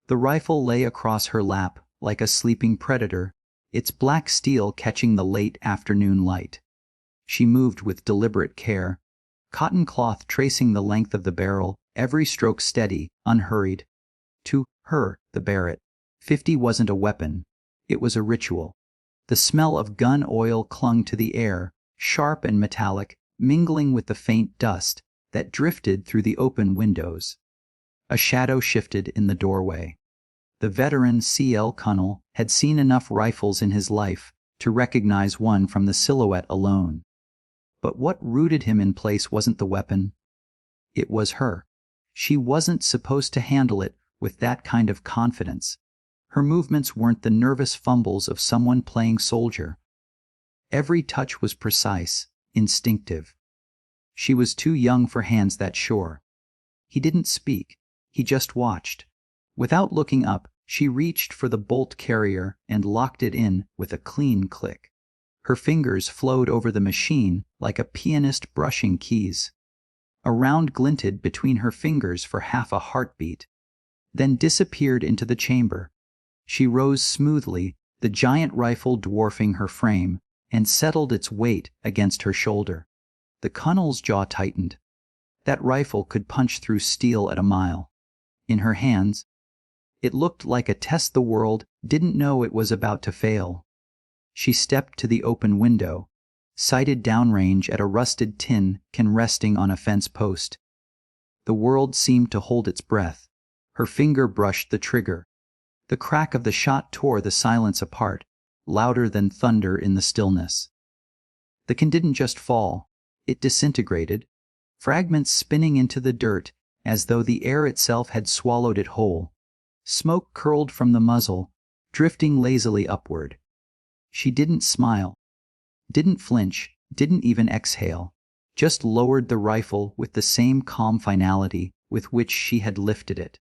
The rifle lay across her lap like a sleeping predator, its black steel catching the late afternoon light. She moved with deliberate care, cotton cloth tracing the length of the barrel, every stroke steady, unhurried. To her, the Barrett, .50 wasn't a weapon, it was a ritual. The smell of gun oil clung to the air, sharp and metallic, mingling with the faint dust that drifted through the open windows. A shadow shifted in the doorway. The veteran C.L. Connell had seen enough rifles in his life to recognize one from the silhouette alone. But what rooted him in place wasn't the weapon. It was her. She wasn't supposed to handle it with that kind of confidence. Her movements weren't the nervous fumbles of someone playing soldier. Every touch was precise, instinctive. She was too young for hands that sure. He didn't speak. He just watched. Without looking up, she reached for the bolt carrier and locked it in with a clean click. Her fingers flowed over the machine like a pianist brushing keys. A round glinted between her fingers for half a heartbeat, then disappeared into the chamber. She rose smoothly, the giant rifle dwarfing her frame, and settled its weight against her shoulder. The Connell's jaw tightened. That rifle could punch through steel at a mile. In her hands, it looked like a test the world didn't know it was about to fail. She stepped to the open window, sighted downrange at a rusted tin can resting on a fence post. The world seemed to hold its breath. Her finger brushed the trigger. The crack of the shot tore the silence apart, louder than thunder in the stillness. The can didn't just fall, it disintegrated, fragments spinning into the dirt as though the air itself had swallowed it whole. Smoke curled from the muzzle, drifting lazily upward. She didn't smile, didn't flinch, didn't even exhale, just lowered the rifle with the same calm finality with which she had lifted it.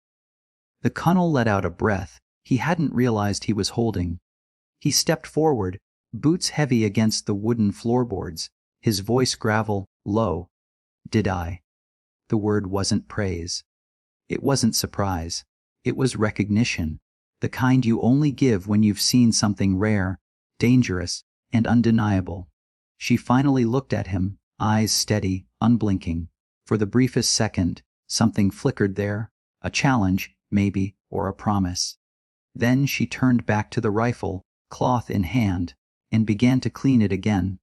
The Connell let out a breath he hadn't realized he was holding. He stepped forward, boots heavy against the wooden floorboards, his voice gravel, low. "Did I?" The word wasn't praise. It wasn't surprise. It was recognition, the kind you only give when you've seen something rare, dangerous, and undeniable. She finally looked at him, eyes steady, unblinking. For the briefest second, something flickered there, a challenge, maybe, or a promise. Then she turned back to the rifle, cloth in hand, and began to clean it again.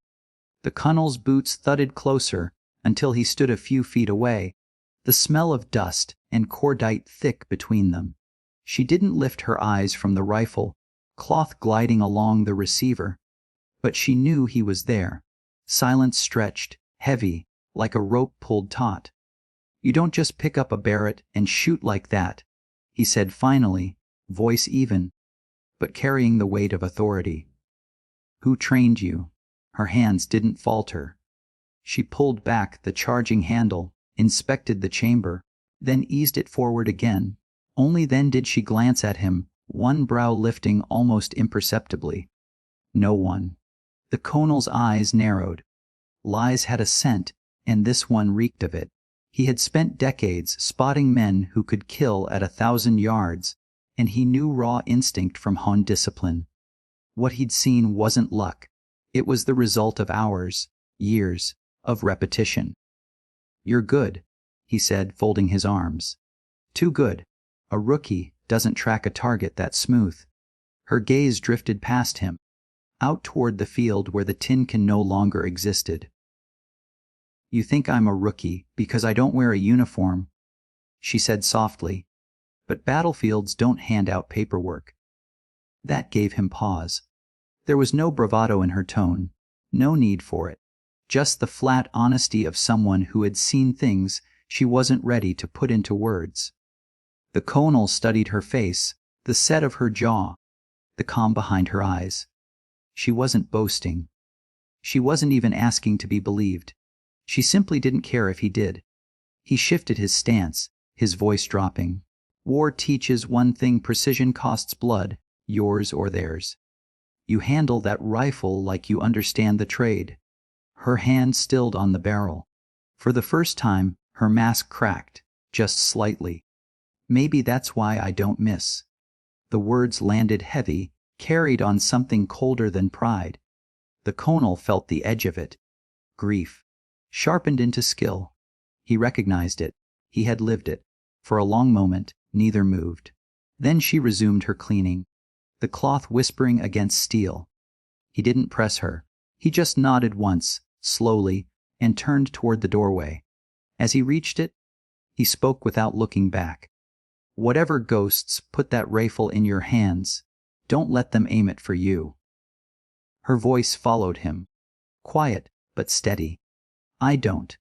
The Connell's boots thudded closer until he stood a few feet away, the smell of dust and cordite thick between them. She didn't lift her eyes from the rifle, cloth gliding along the receiver, but she knew he was there, silence stretched, heavy, like a rope pulled taut. "You don't just pick up a Barrett and shoot like that," he said finally, voice even, but carrying the weight of authority. "Who trained you?" Her hands didn't falter. She pulled back the charging handle, inspected the chamber, then eased it forward again. Only then did she glance at him, one brow lifting almost imperceptibly. No one. The Connell's eyes narrowed. Lies had a scent, and this one reeked of it. He had spent decades spotting men who could kill at 1,000 yards, and he knew raw instinct from honed discipline. What he'd seen wasn't luck. It was the result of hours, years, of repetition. "You're good," he said, folding his arms. "Too good. A rookie doesn't track a target that smooth." Her gaze drifted past him, out toward the field where the tin can no longer existed. "You think I'm a rookie because I don't wear a uniform," she said softly, "but battlefields don't hand out paperwork." That gave him pause. There was no bravado in her tone, no need for it, just the flat honesty of someone who had seen things she wasn't ready to put into words. The Connell studied her face, the set of her jaw, the calm behind her eyes. She wasn't boasting. She wasn't even asking to be believed. She simply didn't care if he did. He shifted his stance, his voice dropping. "War teaches one thing: precision costs blood, yours or theirs. You handle that rifle like you understand the trade." Her hand stilled on the barrel. For the first time, her mask cracked, just slightly. "Maybe that's why I don't miss." The words landed heavy, carried on something colder than pride. The colonel felt the edge of it. Grief. Sharpened into skill. He recognized it. He had lived it. For a long moment, neither moved. Then she resumed her cleaning, the cloth whispering against steel. He didn't press her. He just nodded once, slowly, and turned toward the doorway. As he reached it, he spoke without looking back. "Whatever ghosts put that rifle in your hands, don't let them aim it for you." Her voice followed him, quiet but steady. "I don't."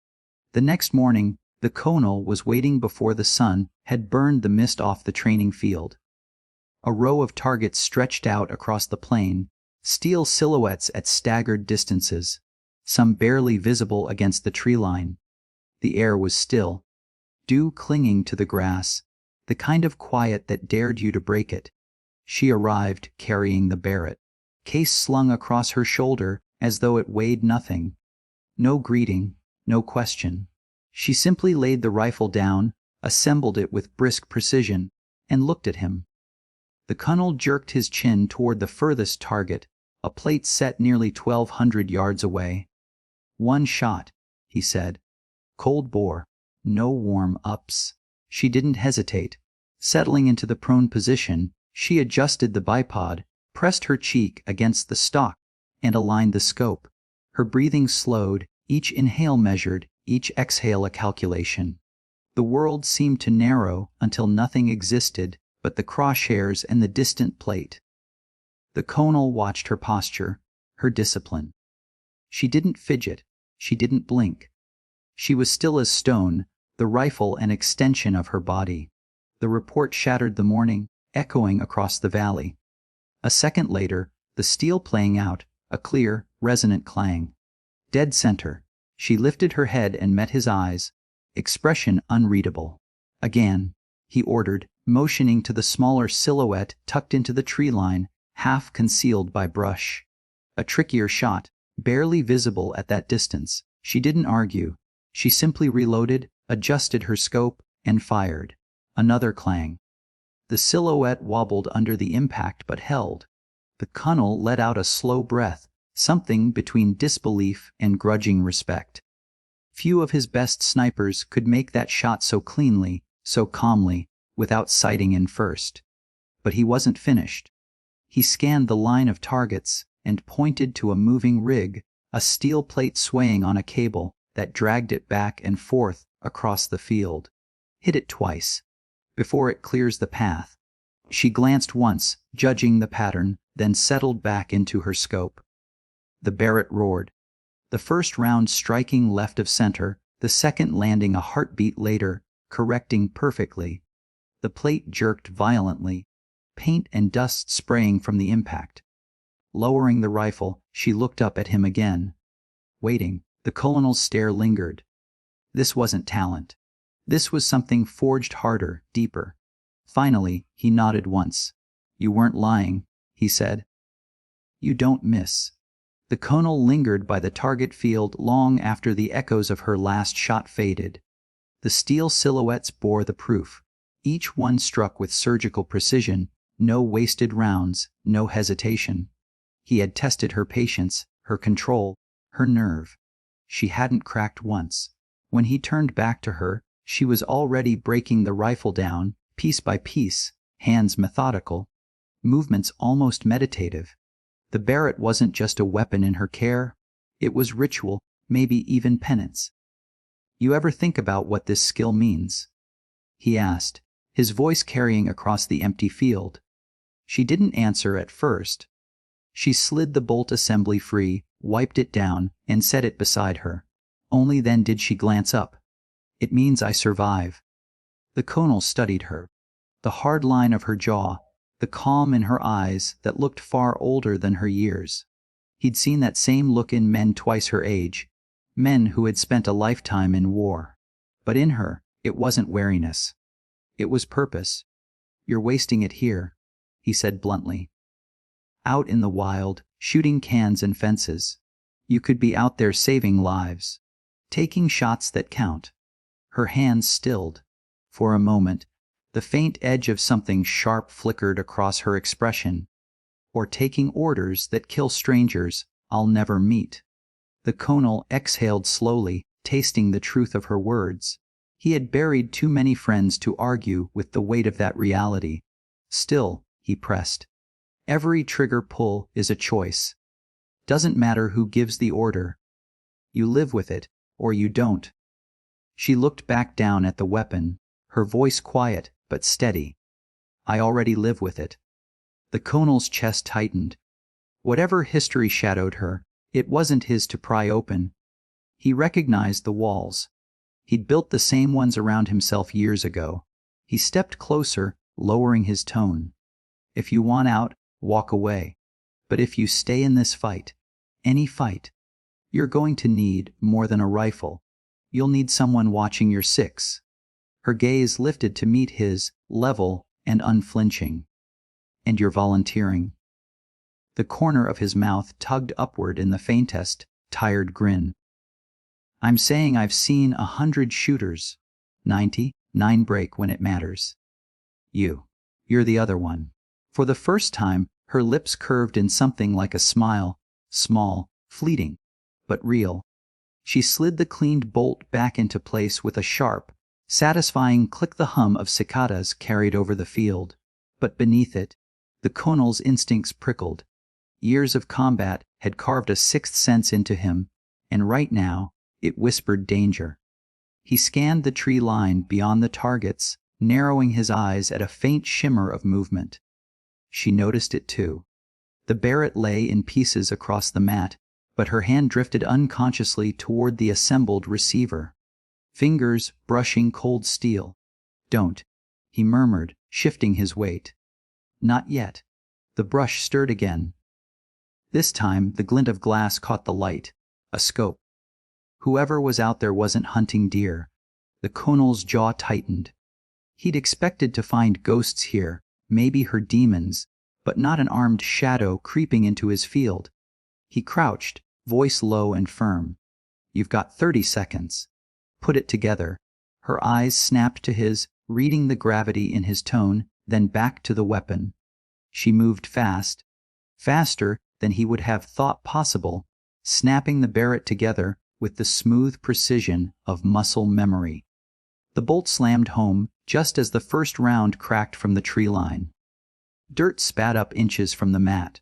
The next morning, the colonel was waiting before the sun had burned the mist off the training field. A row of targets stretched out across the plain, steel silhouettes at staggered distances, some barely visible against the tree line. The air was still, dew clinging to the grass, the kind of quiet that dared you to break it. She arrived carrying the Barrett, case slung across her shoulder as though it weighed nothing. No greeting, no question. She simply laid the rifle down, assembled it with brisk precision, and looked at him. The colonel jerked his chin toward the furthest target, a plate set nearly 1,200 yards away. "One shot," he said. "Cold bore. No warm-ups." She didn't hesitate. Settling into the prone position, she adjusted the bipod, pressed her cheek against the stock, and aligned the scope. Her breathing slowed, each inhale measured, each exhale a calculation. The world seemed to narrow until nothing existed but the crosshairs and the distant plate. The colonel watched her posture, her discipline. She didn't fidget, she didn't blink. She was still as stone, the rifle an extension of her body. The report shattered the morning, echoing across the valley. A second later, the steel playing out, a clear, resonant clang. Dead center. She lifted her head and met his eyes, expression unreadable. "Again," he ordered, motioning to the smaller silhouette tucked into the tree line, half concealed by brush. A trickier shot, barely visible at that distance. She didn't argue. She simply reloaded, adjusted her scope, and fired. Another clang. The silhouette wobbled under the impact but held. The colonel let out a slow breath, something between disbelief and grudging respect. Few of his best snipers could make that shot so cleanly, so calmly, without sighting in first. But he wasn't finished. He scanned the line of targets and pointed to a moving rig, a steel plate swaying on a cable that dragged it back and forth across the field. "Hit it twice, before it clears the path." She glanced once, judging the pattern, then settled back into her scope. The Barrett roared. The first round striking left of center, the second landing a heartbeat later, correcting perfectly. The plate jerked violently, paint and dust spraying from the impact. Lowering the rifle, she looked up at him again. Waiting, the colonel's stare lingered. This wasn't talent. This was something forged harder, deeper. Finally, he nodded once. "You weren't lying," he said. "You don't miss." The colonel lingered by the target field long after the echoes of her last shot faded. The steel silhouettes bore the proof. Each one struck with surgical precision, no wasted rounds, no hesitation. He had tested her patience, her control, her nerve. She hadn't cracked once. When he turned back to her, she was already breaking the rifle down, piece by piece, hands methodical, movements almost meditative. The Barrett wasn't just a weapon in her care, it was ritual, maybe even penance. "You ever think about what this skill means?" he asked, his voice carrying across the empty field. She didn't answer at first. She slid the bolt assembly free, wiped it down, and set it beside her. Only then did she glance up. "It means I survive." The colonel studied her. The hard line of her jaw, the calm in her eyes that looked far older than her years. He'd seen that same look in men twice her age, men who had spent a lifetime in war. But in her, it wasn't wariness. It was purpose. "You're wasting it here," he said bluntly. "Out in the wild, shooting cans and fences. You could be out there saving lives, taking shots that count." Her hands stilled. For a moment, The faint edge of something sharp flickered across her expression. Or taking orders that kill strangers I'll never meet. The colonel exhaled slowly, tasting the truth of her words. He had buried too many friends to argue with the weight of that reality. Still, he pressed. Every trigger pull is a choice. Doesn't matter who gives the order. You live with it, or you don't. She looked back down at the weapon, her voice quiet but steady. I already live with it. The colonel's chest tightened. Whatever history shadowed her, it wasn't his to pry open. He recognized the walls. He'd built the same ones around himself years ago. He stepped closer, lowering his tone. If you want out, walk away. But if you stay in this fight, any fight, you're going to need more than a rifle. You'll need someone watching your six. Her gaze lifted to meet his, level and unflinching. And you're volunteering. The corner of his mouth tugged upward in the faintest, tired grin. I'm saying I've seen 100 shooters. 99 break when it matters. You're the other one. For the first time, her lips curved in something like a smile, small, fleeting, but real. She slid the cleaned bolt back into place with a sharp, satisfying click. The hum of cicadas carried over the field. But beneath it, the colonel's instincts prickled. Years of combat had carved a sixth sense into him, and right now, it whispered danger. He scanned the tree line beyond the targets, narrowing his eyes at a faint shimmer of movement. She noticed it too. The Barrett lay in pieces across the mat, but her hand drifted unconsciously toward the assembled receiver. Fingers brushing cold steel. Don't, he murmured, shifting his weight. Not yet. The brush stirred again. This time, the glint of glass caught the light. A scope. Whoever was out there wasn't hunting deer. The colonel's jaw tightened. He'd expected to find ghosts here, maybe her demons, but not an armed shadow creeping into his field. He crouched, voice low and firm. You've got 30 seconds. Put it together. Her eyes snapped to his, reading the gravity in his tone, then back to the weapon. She moved fast. Faster than he would have thought possible, snapping the Barrett together with the smooth precision of muscle memory. The bolt slammed home just as the first round cracked from the tree line. Dirt spat up inches from the mat.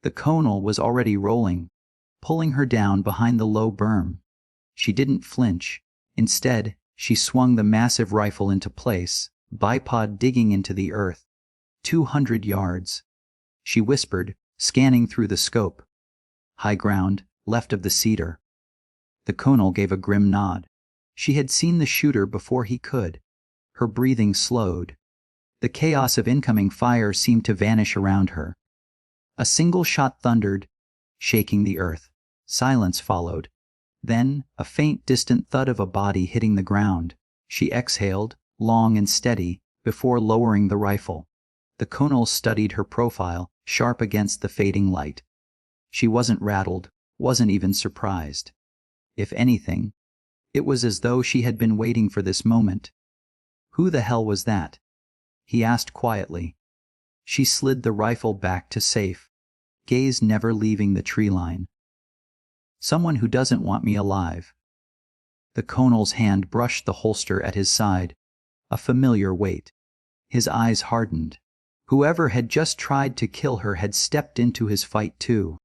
The colonel was already rolling, pulling her down behind the low berm. She didn't flinch. Instead, she swung the massive rifle into place, bipod digging into the earth. 200 yards. She whispered, scanning through the scope. High ground, left of the cedar. The colonel gave a grim nod. She had seen the shooter before he could. Her breathing slowed. The chaos of incoming fire seemed to vanish around her. A single shot thundered, shaking the earth. Silence followed. Then, a faint, distant thud of a body hitting the ground. She exhaled, long and steady, before lowering the rifle. The colonel studied her profile, sharp against the fading light. She wasn't rattled, wasn't even surprised. If anything, it was as though she had been waiting for this moment. Who the hell was that? He asked quietly. She slid the rifle back to safe, gaze never leaving the tree line. Someone who doesn't want me alive. The colonel's hand brushed the holster at his side, a familiar weight. His eyes hardened. Whoever had just tried to kill her had stepped into his fight too.